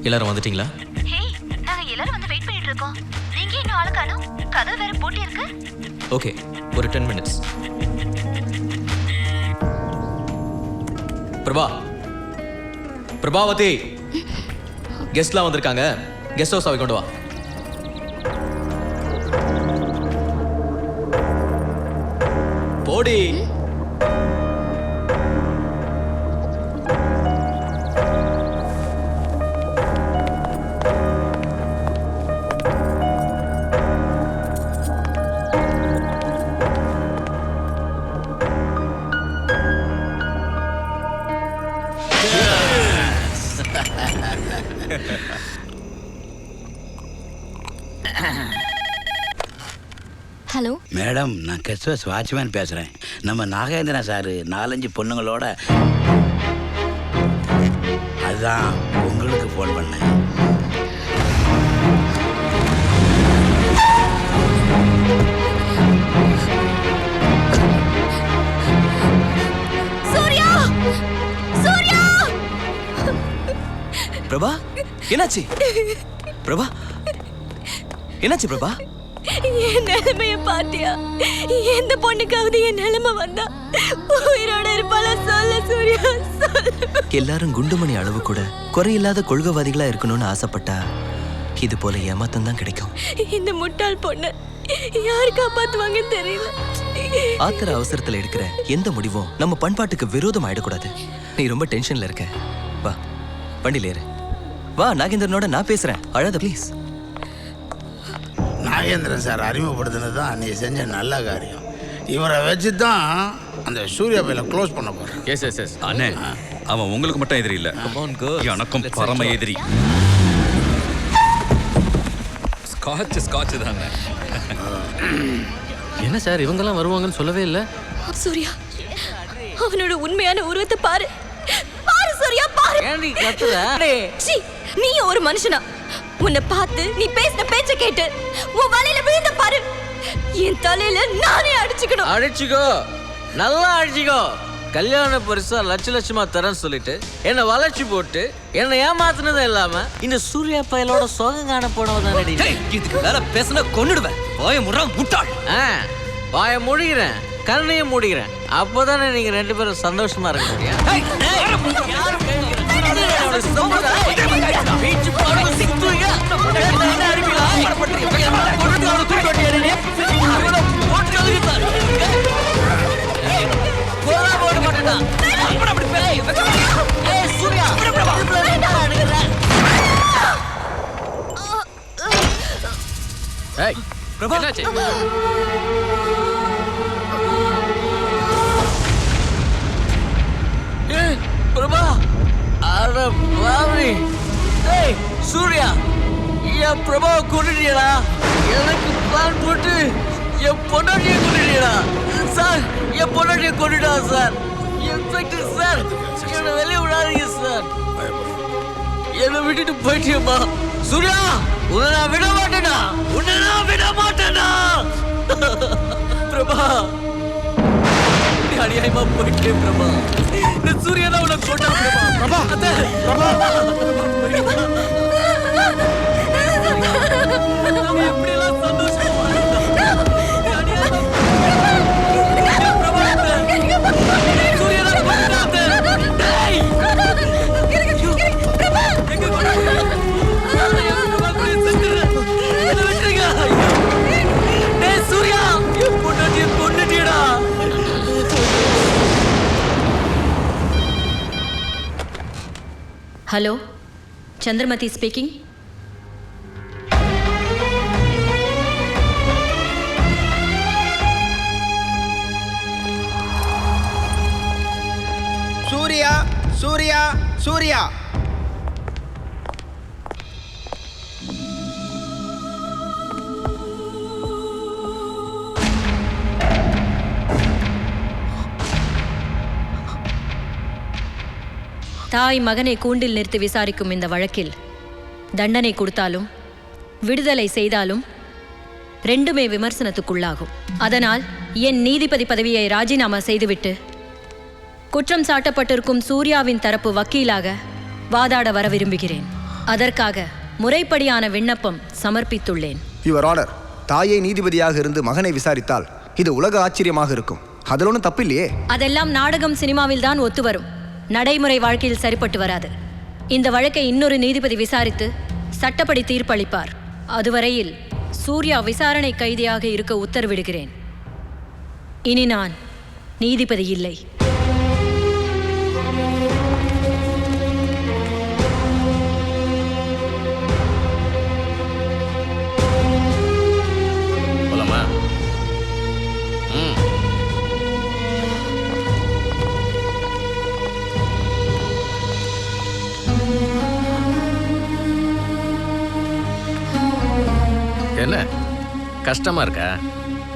எல்லாரும் வந்துட்டீங்களா? ஹேய், நாங்க எல்லாரும் வந்து வெயிட் பண்ணிட்டு இருக்கோம். நீங்க இன்னும் ஆளு காணோம். கதவு வேற பூட்டி இருக்கு. ஓகே, ஒரு 10 minutes. பிரபாவதி, கெஸ்ட்லாம் வந்திருக்காங்க. கெஸ்ட் ஹவுஸ் கொண்டு வா. போடி. ஹலோ மேடம், நான் கெஸ்ட் ஹவுஸ் வாட்ச்மேன் பேசுகிறேன். நம்ம நாகேந்திரன் சார் 4-5 பொண்ணுங்களோட, அதுதான் உங்களுக்கு ஃபோன் பண்ணேன். சூர்யா, சூர்யா! பிரபா, என்னாச்சு? பிரபா, என்னாச்சு பிரபா? என் நிலைமைய பாத்தியா? எந்த பொண்ணுக்காவது என் நிலைமை வந்தா உயிரோட இருப்பாளா? சொல்ல சூர்யா, சொல்ல. எல்லாரும் குண்டுமணி அளவு கூட குறையில்லாத கொள்கைவாதிகளா இருக்கணும்னு ஆசைப்பட்டா இது போல ஏமாத்தம் தான் கிடைக்கும். இந்த முட்டாள் பொண்ணு யாரு காப்பாத்துவாங்கன்னு தெரியல. ஆத்திர அவசரத்துல எடுக்கிற எந்த முடிவும் நம்ம பண்பாட்டுக்கு விரோதம் ஆயிடக்கூடாது. நீ ரொம்ப டென்ஷன்ல இருக்க. வா, வண்டியில ஏறு. வா, நாகேந்திரனோட நான் பேசுறேன். அழாத ப்ளீஸ். நாகேந்திரன் சார் அறிமுகப்படுத்தினது தான் நீ செஞ்ச நல்ல காரியம். இவரை வச்சு தான் அந்த சூர்யா பையில க்ளோஸ் பண்ண போறேன். எஸ் எஸ் எஸ் அண்ணே, அவன் உங்களுக்கு மட்டும் எதிரி இல்லை, எனக்கும் பரம எதிரி. ஸ்காட்ச் தானே. என்ன சார் இவங்கெல்லாம் வருவாங்கன்னு சொல்லவே இல்லை? சூர்யா, அவனோட உண்மையான உருவத்தை பாரு. பாரு சூர்யா, பாரு. ஏன்டி கத்துற? சீ, நீ ஒரு மனுஷனா? உன்னை பார்த்து நீ பேசின பேச்ச கேட்டு உன் வலையில விழுந்த பாரு. என் தலையில நானே அடிச்சுக்கணும். அடிச்சுக்கோ, நல்லா அடிச்சுக்கோ. கல்யாண பரிசா லட்சமா தரேன்னு சொல்லிட்டு என்னை வளைச்சு போட்டு என்னை ஏமாத்துனதும் இல்லாம இந்த சூர்யா பயலோட சோகம் காண போனவதான் ரெடி. இதுக்கு மேல பேசினா கொன்னுடுவேன். வாய முறா முட்டாள். வாய முடிகிறேன், கண்ணையும் முடிகிறேன். அப்போதானே நீங்க 2 பேரும் சந்தோஷமா இருக்க முடியும். பிரபா, அட பாவி. ஏய் சூர்யா, என் பிரபாவை கொண்டுட்டியடா. எனக்கு பிளான் போட்டு என் பொண்டாட்டியை கொண்டுட்டியடா. சார், என் பொண்டாட்டியை கொண்டுட்டா சார். இன்ஸ்பெக்டர் சார், என்னை வெளியே விடாதீங்க சார். என்னை விட்டுட்டு போயிட்டியம்மா. சூர்யா, உன்னை நான் விட மாட்டேனா, உன்னை நான் விட மாட்டேனா. பிரபா, அநியாயமா போயிட்டே பிரபா. இந்த சூரியனா உன்னை கொண்டா பிரபா. எப்படி எல்லாம் சந்தோஷமா சூர்யா, என் பொண்டாட்டியை கொண்டுட்டியடா. Hello, Chandramathi speaking. சூர்யா, சூர்யா, சூர்யா. தாய் மகனை கூண்டில் நிறுத்தி விசாரிக்கும் இந்த வழக்கில் தண்டனை கொடுத்தாலும் விடுதலை செய்தாலும் ரெண்டுமே விமர்சனத்துக்குள்ளாகும். அதனால் என் நீதிபதி பதவியை ராஜினாமா செய்துவிட்டு குற்றம் சாட்டப்பட்டிருக்கும் சூர்யாவின் தரப்பு வக்கீலாக வாதாட வர விரும்புகிறேன். அதற்காக முறைப்படியான விண்ணப்பம் சமர்ப்பித்துள்ளேன். யுவர் ஆனர், தாயை நீதிபதியாக இருந்து மகனை விசாரித்தால் இது உலக ஆச்சரியமாக இருக்கும். அதில் ஒன்றும் தப்பில்லையே. அதெல்லாம் நாடகம் சினிமாவில் தான் ஒத்து வரும். நடைமுறை வாழ்க்கையில் சரிப்பட்டு வராது. இந்த வழக்கை இன்னொரு நீதிபதி விசாரித்து சட்டப்படி தீர்ப்பளிப்பார். அதுவரையில் சூர்யா விசாரணை கைதியாக இருக்க உத்தரவிடுகிறேன். இனி நான் நீதிபதி இல்லை. என்ன கஷ்டமா இருக்கா?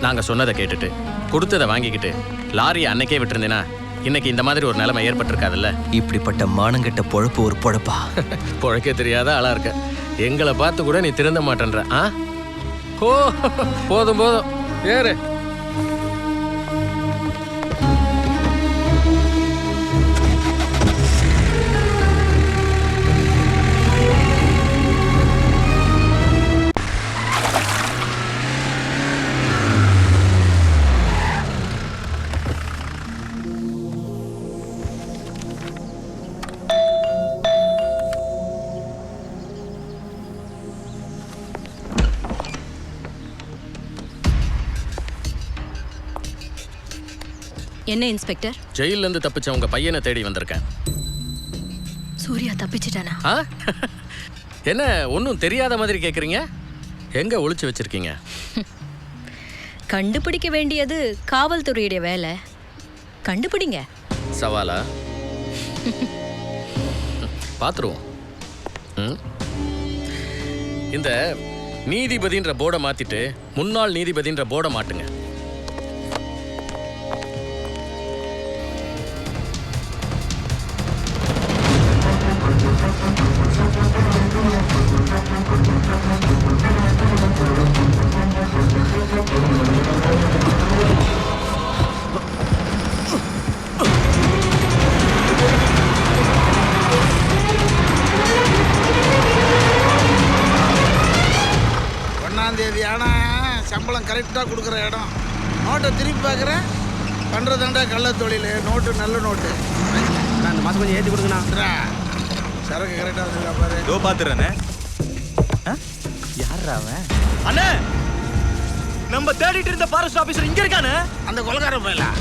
நாங்க சொன்னதை கேட்டுட்டு கொடுத்ததை வாங்கிக்கிட்டு லாரியை அன்னைக்கே விட்டுருந்தேனா இன்னைக்கு இந்த மாதிரி ஒரு நிலைமை ஏற்பட்டிருக்காதுல்ல. இப்படிப்பட்ட மானங்கெட்ட பொழப்பு ஒரு பொழப்பா? பொழைக்க தெரியாத ஆளா இருக்க. எங்களை பார்த்து கூட நீ திருந்த மாட்டேன்ற. ஓ போதும் போதும் ஏறு. என்ன இன்ஸ்பெக்டர்? ஜெயில இருந்து தப்பிச்ச உங்க பையனை தேடி வந்திருக்கேன். சூர்யா தப்பிச்சிட்டானா? என்ன ஒன்றும் தெரியாத மாதிரி கேட்குறீங்க? எங்க ஒளிச்சு வச்சிருக்கீங்க? கண்டுபிடிக்க வேண்டியது காவல்துறையுடைய வேலை. கண்டுபிடிங்க. சவாலா? பார்த்துருவோம். இந்த நீதிபதின்ற போர்டை மாத்திட்டு முன்னாள் நீதிபதின்ற போர்டை மாட்டுங்க. தேதி ஆனால் சம்பளம் கரெக்டாக கொடுக்குற இடம். நோட்டை திருப்பி பார்க்குறேன். பண்ணுறதாண்டா கள்ள தொழில். நோட்டு நல்ல நோட்டு. அந்த மாதம் கொஞ்சம் ஏற்றி கொடுங்கண்ணா. சரக்கு கரெக்டாக வச்சுருக்கா பாரு. இதோ பார்த்துறேண்ணே. யாரா அவன்? அண்ணே, நம்ம தேடிட்டு இருந்த ஃபாரஸ்ட் ஆஃபீஸர் இங்கே இருக்கானே. அந்த கொலைக்கார பையலா?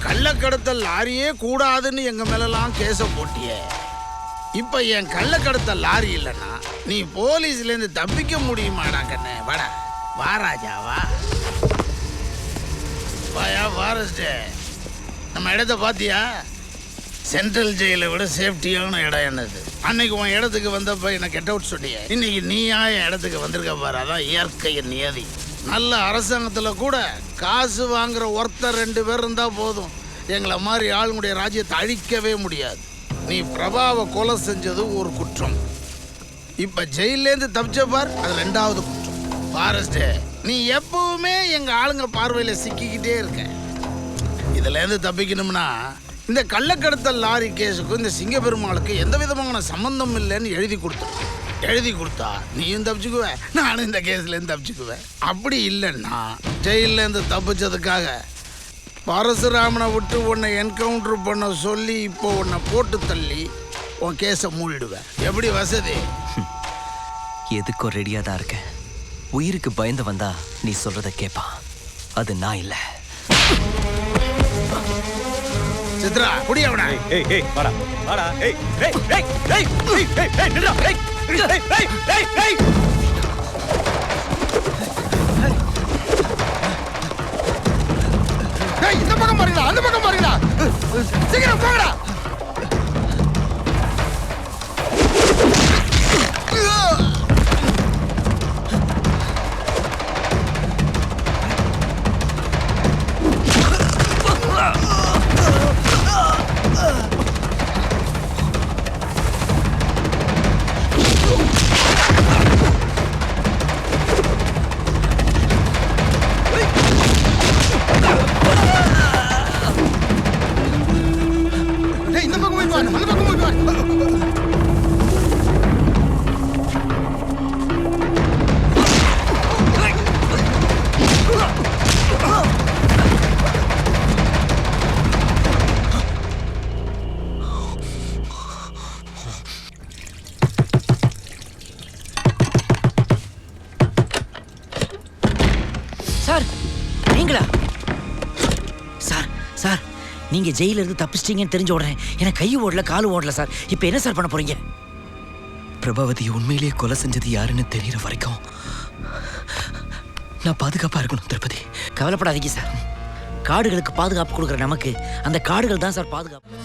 கள்ளக்கடத்தல் லாரியே கூடாதுன்னு எங்கள் மேலெல்லாம் கேஸை போட்டியே. இப்போ என் கள்ளக்கடத்தல் லாரி இல்லைன்னா நீ போலீஸ்லேருந்து தப்பிக்க முடியுமாடா கண்ணே? வாடா வா ராஜா வா. வாயா ஃபாரஸ்ட்டு. நம்ம இடத்த பார்த்தியா? சென்ட்ரல் ஜெயிலை விட சேஃப்டியான இடம் என்னது. அன்னைக்கு உன் இடத்துக்கு வந்தப்போ என்னை கெட் அவுட் சொன்னியே. இன்னைக்கு நீயா என் இடத்துக்கு வந்திருக்க பாரு. அதான் இயற்கையின் நியதி. நல்ல அரசாங்கத்தில் கூட காசு வாங்குற ஒருத்தர் 2 பேர் இருந்தால் போதும். எங்களை மாதிரி ஆளுங்களுடைய ராஜ்யத்தை அழிக்கவே முடியாது. நீ பிரபாவை கொலை செஞ்சது ஒரு குற்றம். இப்போ ஜெயிலேருந்து தப்பிச்ச பார், அது 2வது குற்றம். ஃபாரஸ்ட்டு, நீ எப்பவுமே எங்கள் ஆளுங்க பார்வையில் சிக்கிக்கிட்டே இருக்க. இதுலேருந்து தப்பிக்கணும்னா இந்த கள்ளக்கடத்தல் லாரி கேஸுக்கும் இந்த சிங்கப்பெருமாளுக்கு எந்த விதமான சம்பந்தம் இல்லைன்னு எழுதி கொடுத்தா நீயும் தப்பிச்சுக்குவேன், நானும் இந்த கேஸ்லேருந்து தப்பிச்சுக்குவேன். அப்படி இல்லைன்னா ஜெயிலேருந்து தப்பிச்சதுக்காக பரசுராமனை விட்டு உன்னை என்கவுண்டர் பண்ண சொல்லி இப்போ உன்னை போட்டு தள்ளி உன் கேஸை மூடிடுவேன். எப்படி வசதி? எதுக்கும் ரெடியாக தான் இருக்கேன். உயிருக்கு பயந்து வந்தா நீ சொல்றத கேட்பான். அது நான் இல்லை. சித்ரா குடி அவனை. ஏய் ஏய் வாடா வாடா. ஏய் ஏய் ஏய் ஏய் ஏய் ஏய் நில்றா. ஏய் ஏய் ஏய் ஏய் ஏய் ஏய் இந்த பக்கம் பாருடா, அந்த பக்கம் பாருடா. சீக்கிரம் போங்கடா. நீங்களா சார்? சார் நீங்க ஜெயில இருந்து தப்பிச்சிட்டீங்கன்னு தெரிஞ்ச உடனே எனக்கு கை ஓடல காலு ஓடல சார். இப்போ என்ன சார் பண்ண போறீங்க? பிரபாவதி உண்மையிலேயே கொலை செஞ்சது யாருன்னு தெரியற வரைக்கும் நான் பாதுகாப்பா இருக்கணும் திருப்பதி. கவலைப்படாதீங்க சார். காடுகளுக்கு பாதுகாப்பு கொடுக்குற நமக்கு அந்த காடுகள் தான் சார் பாதுகாப்பு.